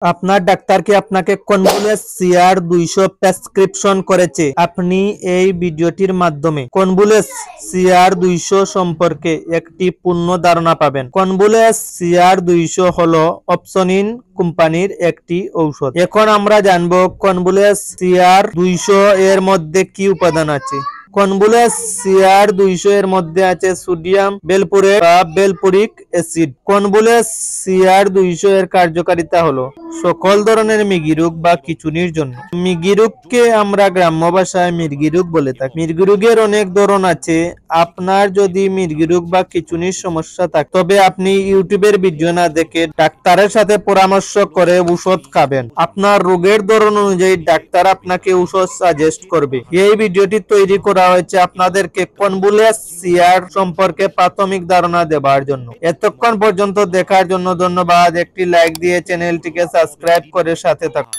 আপনার ডাক্তার কি আপনাকে কনভুলেস সিআর 200 প্রেসক্রিপশন করেছে? আপনি এই ভিডিওটির মাধ্যমে কনভুলেস সিআর 200 সম্পর্কে একটি পূর্ণ ধারণা পাবেন। কনভুলেস সিআর 200 হলো অপসনিন কোম্পানির একটি ঔষধ। এখন আমরা জানবো কনভুলেস সিআর 200 এর মধ্যে কি উপাদান আছে। কনভুলেস সিআর 200 এর মধ্যে আছে সোডিয়াম বেলপুরেট বা বেলপুরিক অ্যাসিড। কনভুলেস সিআর 200 এর কার্যকারিতা হলো সকল ধরনের মির্গি রোগ বা খিঁচুনির জন্য। মির্গি রোগকে আমরা গ্রাম্য ভাষায় মির্গি রোগ বলে থাকি। মির্গি রোগের অনেক ধরন আছে। আপনার যদি মির্গি রোগ বা খিঁচুনির সমস্যা থাকে তবে আপনি ইউটিউবের ভিডিও না দেখে ডাক্তারের সাথে পরামর্শ করে ঔষধ খাবেন। আপনার রোগের ধরন অনুযায়ী ডাক্তার আপনাকে ঔষধ সাজেস্ট করবে। এই ভিডিওটি তৈরি করা হয়েছে আপনাদেরকে কনভুলেস সিআর সম্পর্কে প্রাথমিক ধারণা দেওয়ার জন্য। এতক্ষণ পর্যন্ত দেখার জন্য ধন্যবাদ। একটি লাইক দিয়ে চ্যানেলটিকে সাবস্ক্রাইব করে সাথে থাকুন।